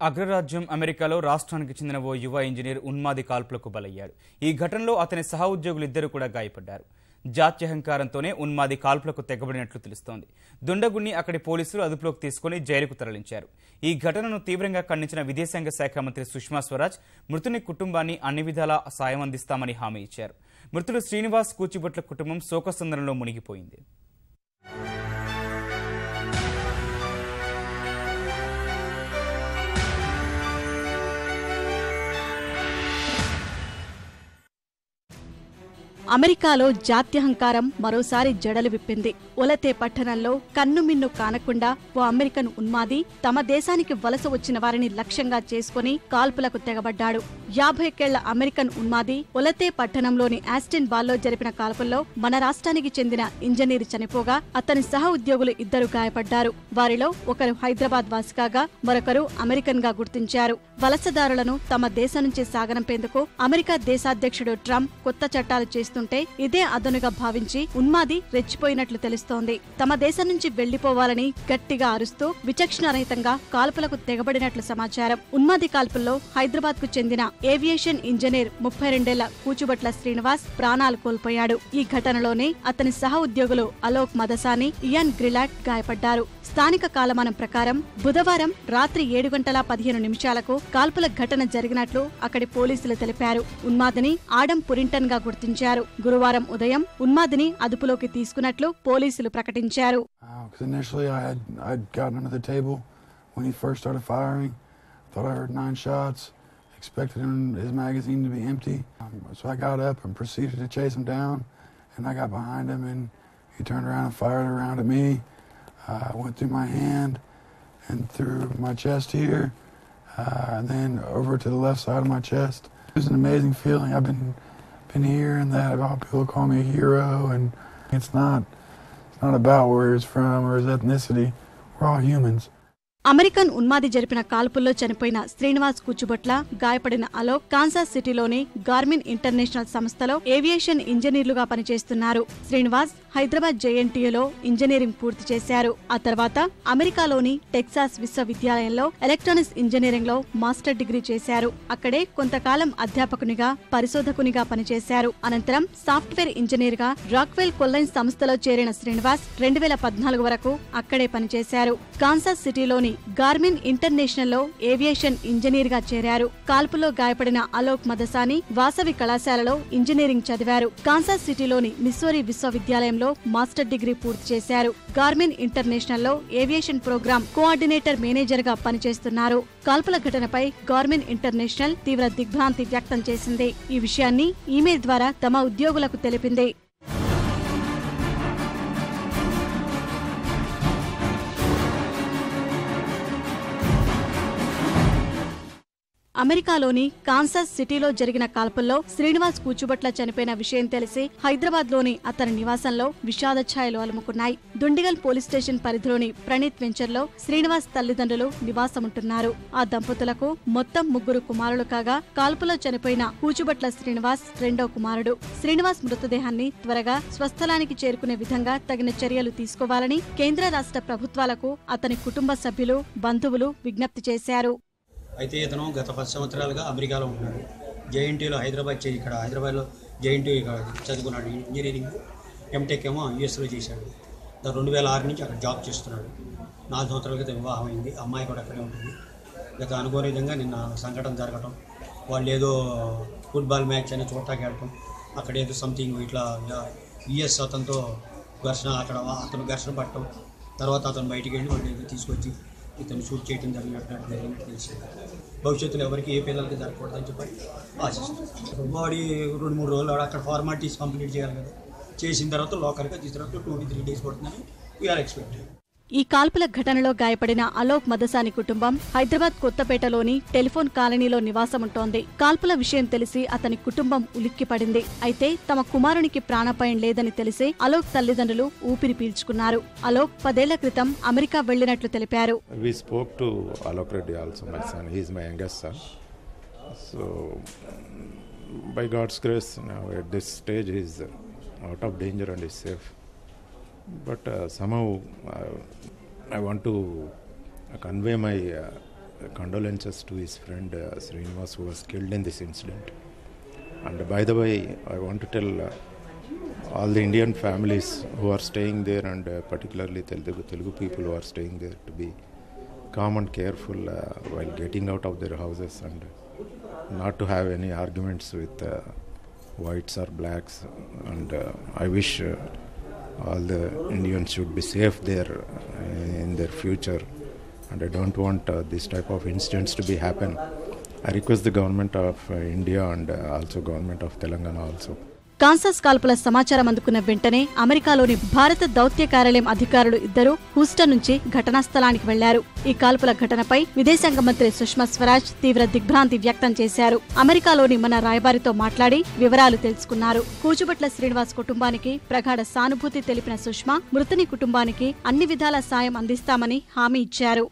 అగ్రరాజ్యం అమెరికాలో రాష్ట్రానికి చెందిన ఓ యువ ఇంజనీర్ ఉన్మాది కాల్పులకు బలయ్యాడు. ఈ ఘటనలో అతని సహ ఉద్యోగులిద్దరూ కూడా గాయపడ్డారు. జాత్యహంకారంతోనే ఉన్మాది కాల్పులకు తెగబడినట్లు తెలుస్తోంది. దుండగుణ్ణి అక్కడి పోలీసులు అదుపులోకి తీసుకుని జైలుకు తరలించారు. ఈ ఘటనను తీవ్రంగా ఖండించిన విదేశాంగ శాఖ మంత్రి సుష్మా స్వరాజ్ మృతుని కుటుంబాన్ని అన్ని విధాలా సాయం అందిస్తామని హామీ ఇచ్చారు. మృతుడు శ్రీనివాస్ కూచిభొట్ల కుటుంబం శోకసంద్రంలో మునిగిపోయింది. అమెరికాలో జాత్యహంకారం మరోసారి జడలు విప్పింది. ఒలతే పట్టణంలో కన్నుమిన్ను కానకుండా ఓ అమెరికన్ ఉన్మాది తమ దేశానికి వలస వచ్చిన వారిని లక్ష్యంగా చేసుకుని కాల్పులకు తెగబడ్డాడు. 51 ఏళ్ల అమెరికన్ ఉన్మాది ఒలతే పట్టణంలోని ఆస్టిన్ బాల్లో జరిపిన కాల్పుల్లో మన రాష్ట్రానికి చెందిన ఇంజనీర్ చనిపోగా అతని సహ ఉద్యోగులు ఇద్దరు గాయపడ్డారు. వారిలో ఒకరు హైదరాబాద్ వాసి కాగా మరొకరు అమెరికన్ గా గుర్తించారు. వలసదారులను తమ దేశం నుంచి సాగనంపేందుకు అమెరికా దేశాధ్యక్షుడు ట్రంప్ కొత్త చట్టాలు చేస్తుంటే ఇదే అదనుగా భావించి ఉన్మాది రెచ్చిపోయినట్లు తెలుస్తోంది. తమ దేశం నుంచి వెళ్లిపోవాలని గట్టిగా అరుస్తూ విచక్షణారహితంగా కాల్పులకు తెగబడినట్లు సమాచారం. ఉన్మాది కాల్పుల్లో హైదరాబాద్ కు చెందిన ఏవియేషన్ ఇంజనీర్ 32 ఏళ్ల కూచిభొట్ల శ్రీనివాస్ ప్రాణాలు కోల్పోయాడు. ఈ ఘటనలోనే అతని సహ ఉద్యోగులు అలోక్ మదసాని, ఇయాన్ గ్రిలాట్ గాయపడ్డారు. స్థానిక కాలమానం ప్రకారం బుధవారం రాత్రి 7:15 కాల్పుల ఘటన జరిగినట్లు అక్కడి పోలీసులు తెలిపారు. ఉన్మాదిని ఆడమ్ పురింటన్ గా గుర్తించారు. గురువారం ఉదయం ఉన్మాదిని అదుపులోకి తీసుకున్నట్లు పోలీసులు ప్రకటించారు. Expected his magazine to be empty, so I got up and proceeded to chase him down, and I got behind him and he turned around and fired around at me. I went through my hand and through my chest here, and then over to the left side of my chest. It was an amazing feeling. I've been hearing that about people call me a hero, and it's not about where he's from or his ethnicity. We're all humans. American ఉన్మాది జరిపిన కాల్పుల్లో చనిపోయిన శ్రీనివాస్ కూచిభొట్ల, గాయపడిన Alok Kansas సిటీలోని Garmin international సంస్థలో aviation ఇంజనీర్లుగా పనిచేస్తున్నారు. Srinivas Hyderabad జేఎన్టీయూలో engineering పూర్తి చేశారు. ఆ తర్వాత అమెరికాలోని టెక్సాస్ విశ్వవిద్యాలయంలో ఎలక్ట్రానిక్స్ ఇంజనీరింగ్ లో మాస్టర్ డిగ్రీ చేశారు. అక్కడే కొంతకాలం అధ్యాపకునిగా, పరిశోధకునిగా పనిచేశారు. అనంతరం సాఫ్ట్వేర్ ఇంజనీర్ గా రాక్వెల్ కొల్లైన్స్ సంస్థలో చేరిన శ్రీనివాస్ 2014 వరకు అక్కడే పనిచేశారు. కాన్సాస్ సిటీలోని గార్మిన్ ఇంటర్నేషనల్ లో ఏవియేషన్ ఇంజనీర్ గా చేరారు. కాల్పులో గాయపడిన అలోక్ మదసాని వాసవి కళాశాలలో ఇంజనీరింగ్ చదివారు. కాన్సాస్ సిటీలోని మిస్సోరీ విశ్వవిద్యాలయంలో మాస్టర్ డిగ్రీ పూర్తి చేశారు. గార్మిన్ ఇంటర్నేషనల్ లో ఏవియేషన్ ప్రోగ్రామ్ కోఆర్డినేటర్ మేనేజర్ గా పనిచేస్తున్నారు. కాల్పుల ఘటనపై గార్మిన్ ఇంటర్నేషనల్ తీవ్ర దిగ్భ్రాంతి వ్యక్తం చేసింది. ఈ విషయాన్ని ఈమెయిల్ ద్వారా తమ ఉద్యోగులకు తెలిపింది. అమెరికాలోని కాన్సాస్ సిటీలో జరిగిన కాల్పుల్లో శ్రీనివాస్ కూచిభొట్ల చనిపోయిన విషయం తెలిసి హైదరాబాద్ లోని అతని నివాసంలో విషాద ఛాయలు అలుముకున్నాయి. దుండిగల్ పోలీస్ స్టేషన్ పరిధిలోని ప్రణీత్ వెంచర్ లో శ్రీనివాస్ తల్లిదండ్రులు నివాసముంటున్నారు. ఆ దంపతులకు మొత్తం 3 కుమారులు కాగా కాల్పులో చనిపోయిన కూచిభొట్ల శ్రీనివాస్ రెండో కుమారుడు. శ్రీనివాస్ మృతదేహాన్ని త్వరగా స్వస్థలానికి చేరుకునే విధంగా తగిన చర్యలు తీసుకోవాలని కేంద్ర రాష్ట్ర ప్రభుత్వాలకు అతని కుటుంబ సభ్యులు, బంధువులు విజ్ఞప్తి చేశారు. అయితే ఇతను గత 10 సంవత్సరాలుగా అమెరికాలో ఉన్నాడు. జేఎన్టీయూలో హైదరాబాద్లో జేఎన్టీయూ చదువుకున్నాడు. ఇంజనీరింగ్, ఎంటెక్ ఏమో యూఎస్లో చేశాడు. 2006 నుంచి అక్కడ జాబ్ చేస్తున్నాడు. 4 సంవత్సరాల క్రితం వివాహం అయింది. అమ్మాయి కూడా అక్కడే ఉంటుంది. గత అనుకోని విధంగా నిన్న సంఘటన జరగటం, వాళ్ళు ఏదో ఫుట్బాల్ మ్యాచ్ అని చూడటానికి వెళ్ళటం, అక్కడ ఏదో సంథింగ్ ఇట్లా యూఎస్ అతనితో ఘర్షణ, అతను ఘర్షణ పట్టడం, తర్వాత అతను బయటికి వెళ్ళి వాళ్ళు ఏదో తీసుకొచ్చి ఇతను షూట్ చేయడం జరిగినట్టు తెలిసి భవిష్యత్తులో ఎవరికి ఏ పిల్లలకి జరగకూడదని చెప్పి ఆశిస్తుంది. బాడీ 2-3 రోజులు అక్కడ ఫార్మాలిటీస్ కంప్లీట్ చేయాలి కదా. చేసిన తర్వాత లోకల్గా తీసుకున్నట్టు 2-3 days పడుతుందని వీఆర్ ఎక్స్పెక్టెడ్. ఈ కాల్పుల ఘటనలో గాయపడిన అలోక్ మదసాని కుటుంబం హైదరాబాద్ కొత్తపేటలోని టెలిఫోన్ కాలనీలో నివాసముంటోంది. కాల్పుల విషయం తెలిసి అతని కుటుంబం ఉలిక్కిపడింది. అయితే తమ కుమారునికి ప్రాణాపాయం లేదని తెలిసి అలోక్ తల్లిదండ్రులు ఊపిరి పీల్చుకున్నారు. అలోక్ 10 ఏళ్ల క్రితం అమెరికా వెళ్లినట్లు తెలిపారు. We spoke to Alok Reddy also, my son. He is my youngest son. So, by God's grace, now at this stage he is out of danger and is safe. But somehow I want to convey my condolences to his friend Srinivas, who was killed in this incident. And by the way, I want to tell all the Indian families who are staying there, and particularly Telugu people who are staying there, to be calm and careful while getting out of their houses, and not to have any arguments with whites or blacks. And I wish all the Indians should be safe there in their future, and I don't want this type of incidents to be happen. I request the government of India and also government of Telangana also. Kansas కాల్పుల సమాచారం అందుకున్న వెంటనే అమెరికాలోని భారత దౌత్య కార్యాలయం అధికారులు ఇద్దరు హూస్టన్ నుంచి ఘటనా స్థలానికి వెళ్లారు. ఈ కాల్పుల ఘటనపై విదేశాంగ మంత్రి సుష్మా స్వరాజ్ తీవ్ర దిగ్భ్రాంతి వ్యక్తం చేశారు. అమెరికాలోని మన రాయబారితో మాట్లాడి వివరాలు తెలుసుకున్నారు. కూచుబట్ల శ్రీనివాస్ కుటుంబానికి ప్రగాఢ సానుభూతి తెలిపిన సుష్మా మృతుని కుటుంబానికి అన్ని విధాల సాయం అందిస్తామని హామీ ఇచ్చారు.